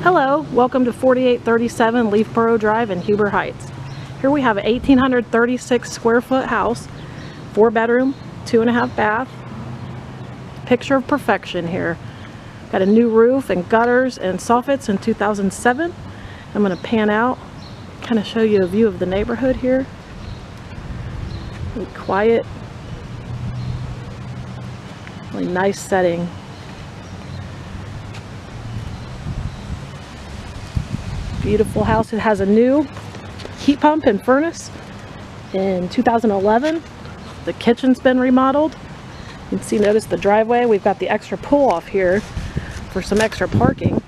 Hello, welcome to 4837 Leafburrow Drive in Huber Heights. Here we have an 1,836 square foot house, 4-bedroom, 2.5 bath. Picture of perfection here. Got a new roof and gutters and soffits in 2007. I'm going to pan out, kind of show you a view of the neighborhood here. Really quiet, really nice setting. Beautiful house. It has a new heat pump and furnace in 2011. The kitchen's been remodeled. You can notice the driveway. We've got the extra pull off here for some extra parking.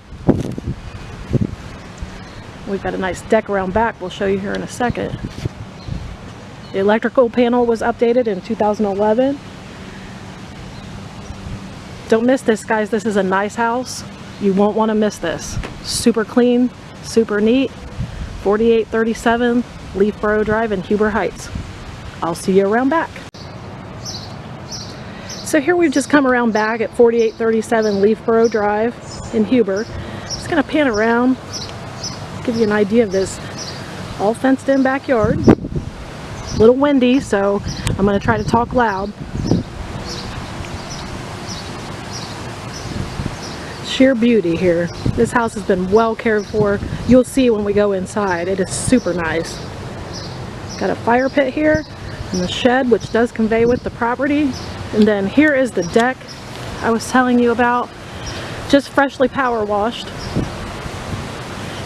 We've got a nice deck around back we'll show you here in a second. The electrical panel was updated in 2011. Don't miss this, guys. This is a nice house. You won't want to miss this. Super clean, super neat. 4837 Leafburrow Drive in Huber Heights. I'll see you around back. So here we've just come around back at 4837 Leafburrow Drive in Huber. Just gonna pan around, give you an idea of this all fenced in backyard. A little windy, so I'm gonna try to talk loud. Sheer beauty here. This house has been well cared for. You'll see when we go inside. It is super nice. Got a fire pit here and the shed, which does convey with the property. And then here is the deck I was telling you about, just freshly power washed.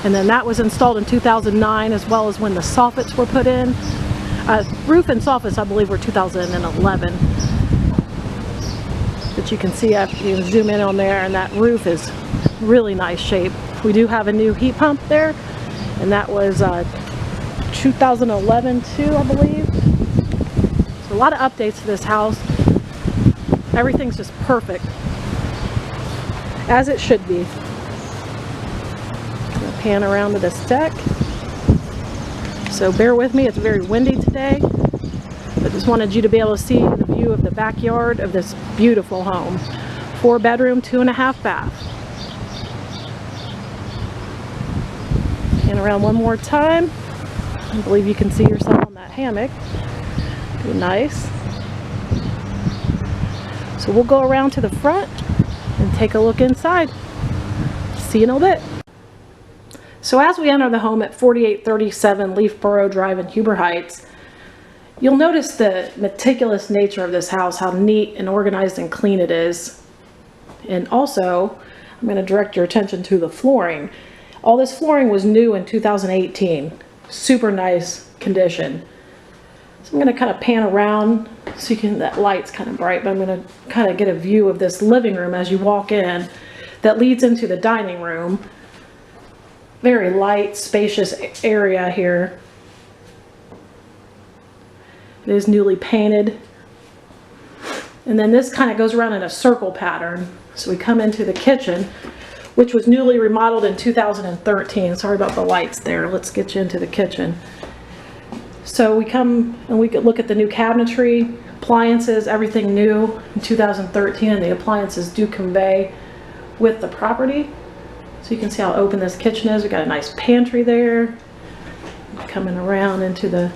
And then that was installed in 2009, as well as when the soffits were put in. Roof and soffits, I believe, were 2011. But you can see after you zoom in on there, and that roof is really nice shape. We do have a new heat pump there, and that was 2011 too, I believe. So a lot of updates to this house. Everything's just perfect, as it should be. I'm gonna pan around to this deck. So bear with me, it's very windy today. I just wanted you to be able to see the view of the backyard of this beautiful home. 4-bedroom, 2.5 bath. And around one more time. I believe you can see yourself on that hammock. Be nice. So we'll go around to the front and take a look inside. See you in a bit. So as we enter the home at 4837 Leafburrow Drive in Huber Heights, you'll notice the meticulous nature of this house, how neat and organized and clean it is. And also, I'm going to direct your attention to the flooring. All this flooring was new in 2018. Super nice condition. So I'm going to kind of pan around so you can, that light's kind of bright, but I'm going to kind of get a view of this living room as you walk in that leads into the dining room. Very light, spacious area here. It is newly painted. And then this kind of goes around in a circle pattern. So we come into the kitchen, which was newly remodeled in 2013. Sorry about the lights there. Let's get you into the kitchen. So we come and we could look at the new cabinetry, appliances, everything new in 2013, and the appliances do convey with the property. So you can see how open this kitchen is. We got a nice pantry there. Coming around into the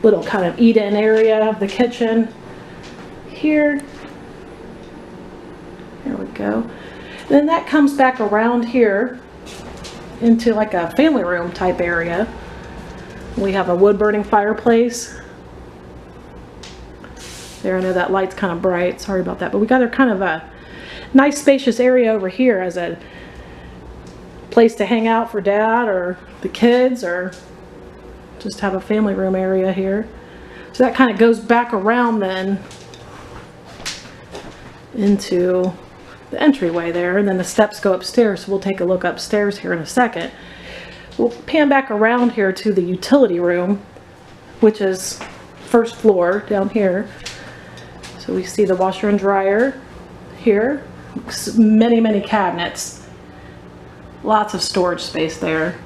little kind of eat-in area of the kitchen here. There we go. And then that comes back around here into like a family room type area. We have a wood-burning fireplace. There, I know that light's kind of bright. Sorry about that. But we got a kind of a nice spacious area over here as a place to hang out for dad or the kids, or just have a family room area here. So that kind of goes back around then into the entryway there, and then the steps go upstairs. So we'll take a look upstairs here in a second. We'll pan back around here to the utility room, which is first floor down here. So we see the washer and dryer here. Many cabinets. Lots of storage space there.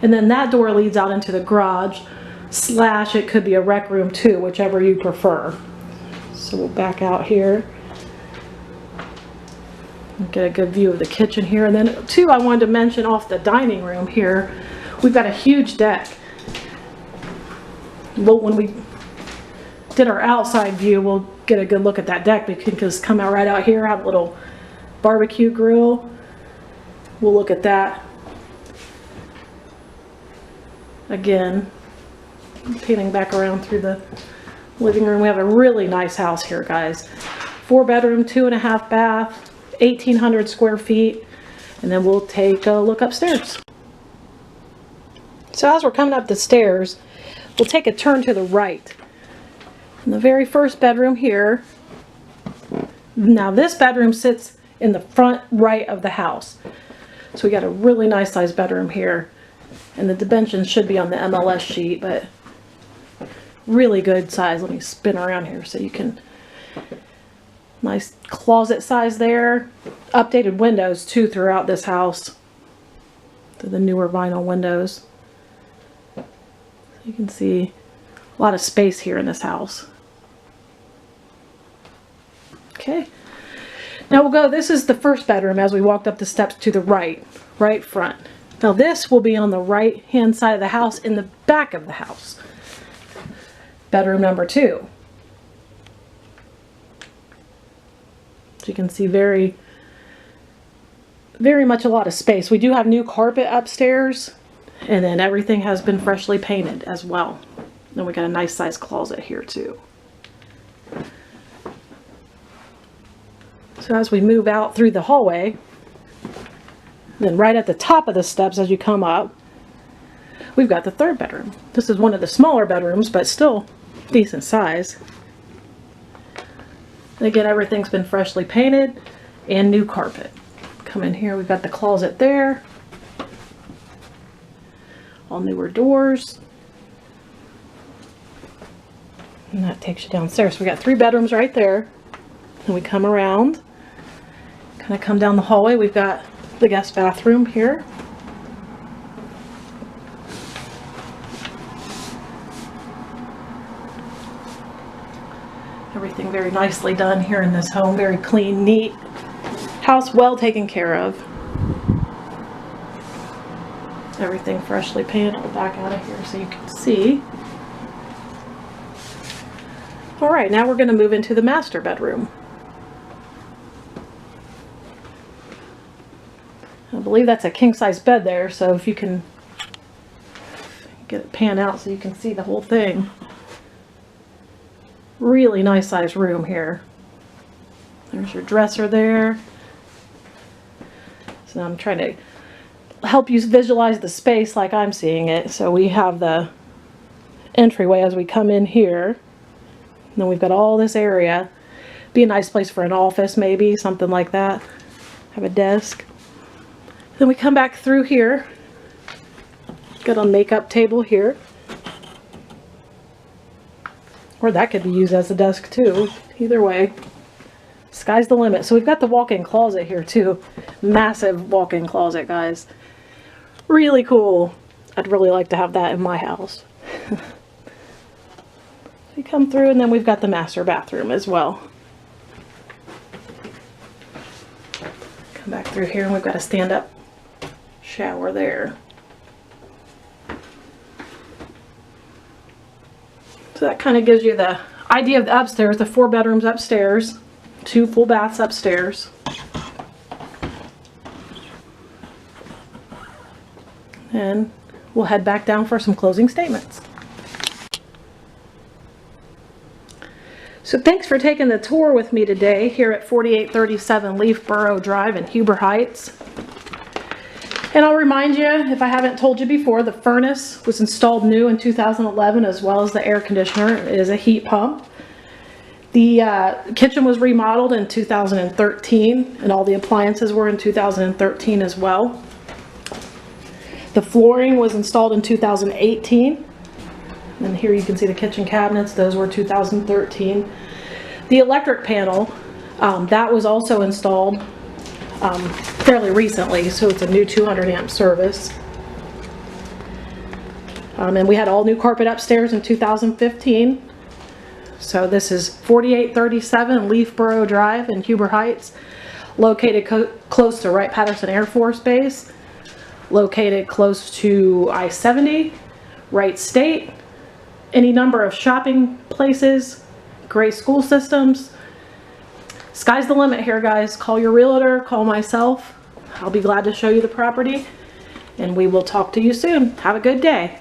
And then that door leads out into the garage, / it could be a rec room too, whichever you prefer. So we'll back out here. Get a good view of the kitchen here. And then too, I wanted to mention off the dining room here, we've got a huge deck. Well, when we did our outside view, we'll get a good look at that deck. We can just come out right out here, have a little barbecue grill. We'll look at that. Again, panning back around through the living room. We have a really nice house here, guys. 4-bedroom, 2.5 bath, 1,800 square feet. And then we'll take a look upstairs. So as we're coming up the stairs, we'll take a turn to the right. In the very first bedroom here. Now this bedroom sits in the front right of the house. So we got a really nice sized bedroom here. And the dimensions should be on the MLS sheet, but really good size. Let me spin around here so you can. Nice closet size there. Updated windows too throughout this house. The newer vinyl windows. So you can see a lot of space here in this house. Okay. Now we'll go, this is the first bedroom as we walked up the steps to the right front. Now this will be on the right hand side of the house in the back of the house. Bedroom number 2. So you can see very much a lot of space. We do have new carpet upstairs, and then everything has been freshly painted as well. Then we got a nice size closet here too. So as we move out through the hallway, then right at the top of the steps as you come up, we've got the 3rd bedroom. This is one of the smaller bedrooms, but still decent size. And again, everything's been freshly painted and new carpet. Come in here, we've got the closet there. All newer doors. And that takes you downstairs. So we got 3 bedrooms right there. And we come around, kind of come down the hallway. We've got the guest bathroom here. Everything very nicely done here in this home. Very clean, neat house, well taken care of. Everything freshly painted. I'll back out of here so you can see. All right, now we're going to move into the master bedroom. I believe that's a king-size bed there, so if you can get it pan out so you can see the whole thing. Really nice sized room here. There's your dresser there. So I'm trying to help you visualize the space like I'm seeing it. So we have the entryway as we come in here. And then we've got all this area. Be a nice place for an office maybe, something like that. Have a desk. Then we come back through here. Got a makeup table here. Or that could be used as a desk too. Either way, sky's the limit. So we've got the walk-in closet here too. Massive walk-in closet, guys. Really cool. I'd really like to have that in my house. We come through and then we've got the master bathroom as well. Come back through here and we've got a stand-up shower there. So that kind of gives you the idea of the upstairs, the 4 bedrooms upstairs, 2 full baths upstairs. And we'll head back down for some closing statements. So thanks for taking the tour with me today here at 4837 Leafburrow Drive in Huber Heights. And I'll remind you, if I haven't told you before, the furnace was installed new in 2011, as well as the air conditioner is a heat pump. The kitchen was remodeled in 2013, and all the appliances were in 2013 as well. The flooring was installed in 2018. And here you can see the kitchen cabinets, those were 2013. The electric panel, that was also installed fairly recently, so it's a new 200 amp service. And we had all new carpet upstairs in 2015. So this is 4837 Leafburrow Drive in Huber Heights. located close to Wright-Patterson Air Force Base, located close to I-70, Wright State, any number of shopping places, great school systems. Sky's the limit here, guys. Call your realtor, call myself. I'll be glad to show you the property, and we will talk to you soon. Have a good day.